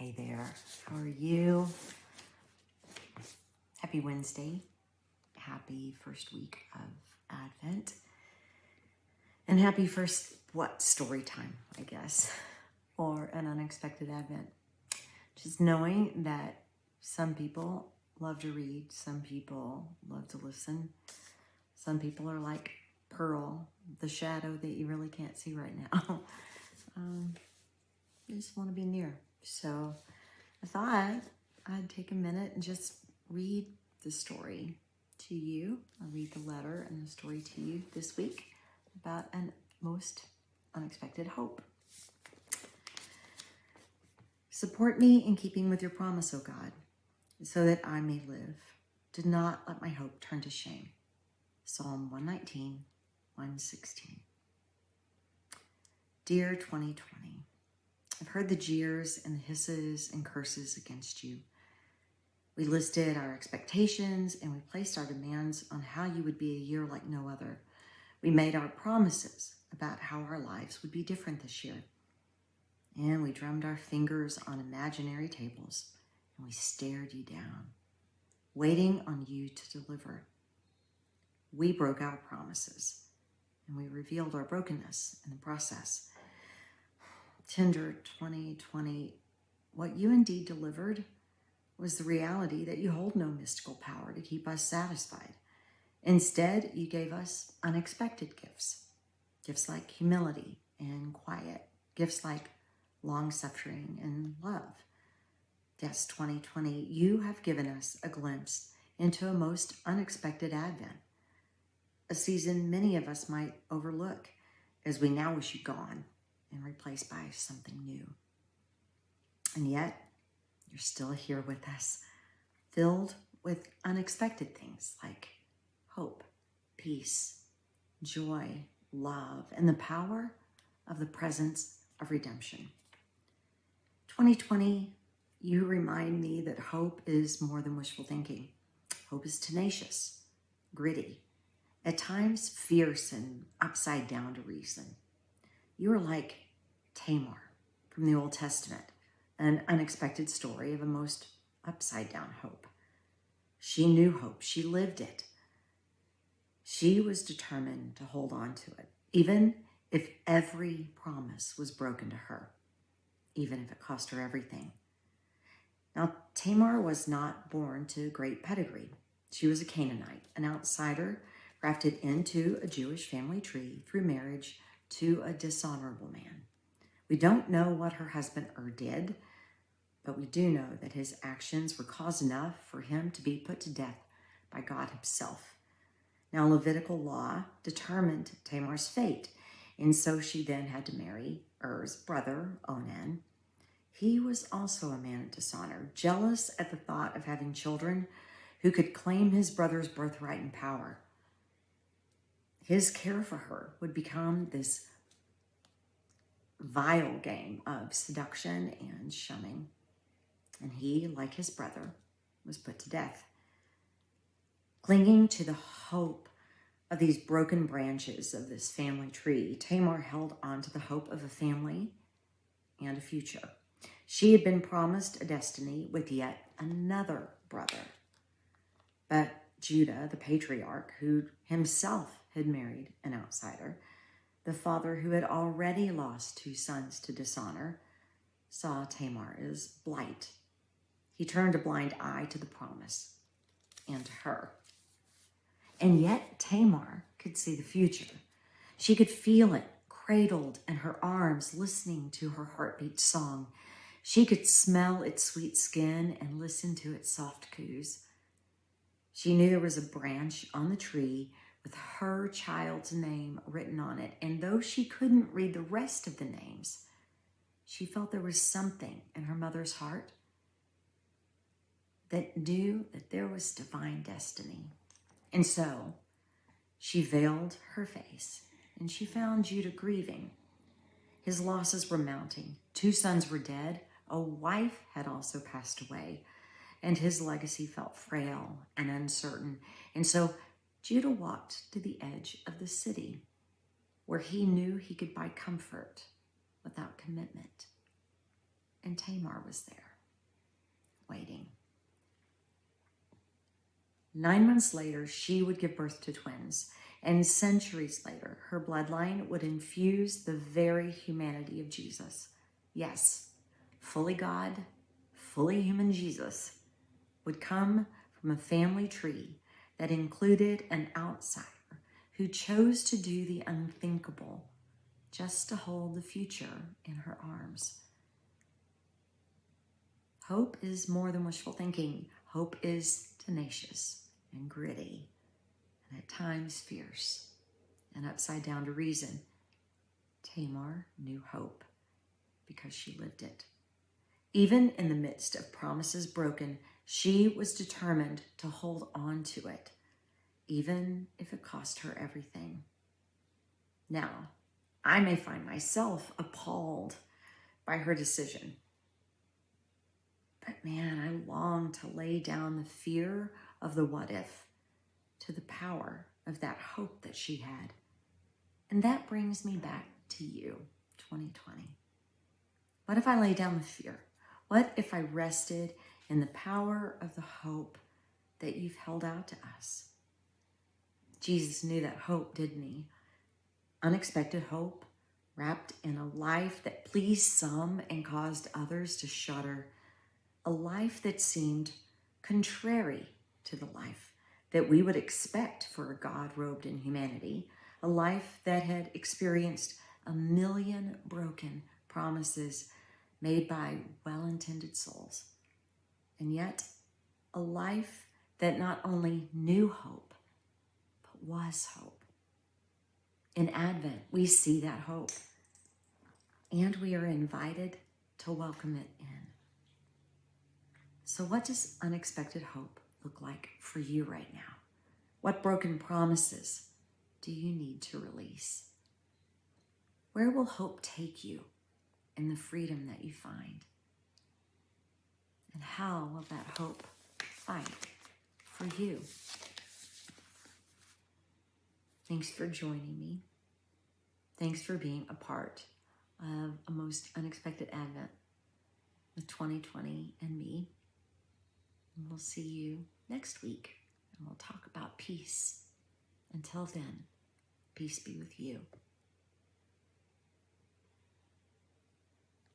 Hey there, how are you? Happy Wednesday. Happy first week of Advent. And happy first, story time, I guess, or an unexpected Advent. Just knowing that some people love to read, some people love to listen, some people are like Pearl, the shadow that you really can't see right now. You just want to be near. So I thought I'd take a minute and just read the story to you. I'll read the letter and the story to you this week about an most unexpected hope. Support me in keeping with your promise, O God, so that I may live. Do not let my hope turn to shame. Psalm 119, 116. Dear 2020, I've heard the jeers and the hisses and curses against you. We listed our expectations and we placed our demands on how you would be a year like no other. We made our promises about how our lives would be different this year. And we drummed our fingers on imaginary tables and we stared you down, waiting on you to deliver. We broke our promises and we revealed our brokenness in the process. Tender 2020, what you indeed delivered was the reality that you hold no mystical power to keep us satisfied. Instead, you gave us unexpected gifts. Gifts like humility and quiet. Gifts like long-suffering and love. Yes, 2020, you have given us a glimpse into a most unexpected Advent. A season many of us might overlook as we now wish you gone and replaced by something new. And yet, you're still here with us, filled with unexpected things like hope, peace, joy, love, and the power of the presence of redemption. 2020, you remind me that hope is more than wishful thinking. Hope is tenacious, gritty, at times fierce and upside down to reason. You are like Tamar from the Old Testament, an unexpected story of a most upside down hope. She knew hope. She lived it. She was determined to hold on to it, even if every promise was broken to her, even if it cost her everything. Now, Tamar was not born to great pedigree. She was a Canaanite, an outsider grafted into a Jewish family tree through marriage to a dishonorable man. We don't know what her husband did, but we do know that his actions were cause enough for him to be put to death by God himself. Now, Levitical law determined Tamar's fate, and so she then had to marry Er's brother, Onan. He was also a man of dishonor, jealous at the thought of having children who could claim his brother's birthright and power. His care for her would become this vile game of seduction and shunning. And he, like his brother, was put to death. Clinging to the hope of these broken branches of this family tree, Tamar held on to the hope of a family and a future. She had been promised a destiny with yet another brother. But Judah, the patriarch, who himself had married an outsider, the father who had already lost 2 sons to dishonor, saw Tamar as blight. He turned a blind eye to the promise and to her. And yet Tamar could see the future. She could feel it cradled in her arms, listening to her heartbeat song. She could smell its sweet skin and listen to its soft coos. She knew there was a branch on the tree with her child's name written on it. And though she couldn't read the rest of the names, she felt there was something in her mother's heart that knew that there was divine destiny. And so she veiled her face and she found Judah grieving. His losses were mounting. 2 sons were dead. A wife had also passed away, and his legacy felt frail and uncertain. And so Judah walked to the edge of the city where he knew he could buy comfort without commitment. And Tamar was there. waiting. 9 months later, she would give birth to twins, and centuries later, her bloodline would infuse the very humanity of Jesus. Yes, fully God, fully human Jesus would come from a family tree that included an outsider who chose to do the unthinkable just to hold the future in her arms. Hope is more than wishful thinking. Hope is tenacious and gritty, and at times fierce and upside down to reason. Tamar knew hope because she lived it. Even in the midst of promises broken, she was determined to hold on to it, even if it cost her everything. Now, I may find myself appalled by her decision, but man, I long to lay down the fear of the what if to the power of that hope that she had. And that brings me back to you, 2020. What if I lay down the fear? What if I rested in the power of the hope that you've held out to us? Jesus knew that hope, didn't he? Unexpected hope, wrapped in a life that pleased some and caused others to shudder. A life that seemed contrary to the life that we would expect for a God robed in humanity. A life that had experienced 1,000,000 broken promises made by well-intended souls. And yet, a life that not only knew hope, but was hope. In Advent, we see that hope, and we are invited to welcome it in. So what does unexpected hope look like for you right now? What broken promises do you need to release? Where will hope take you in the freedom that you find? And how will that hope fight for you? Thanks for joining me. Thanks for being a part of a most unexpected Advent with 2020 and me. And we'll see you next week, and we'll talk about peace. Until then, peace be with you.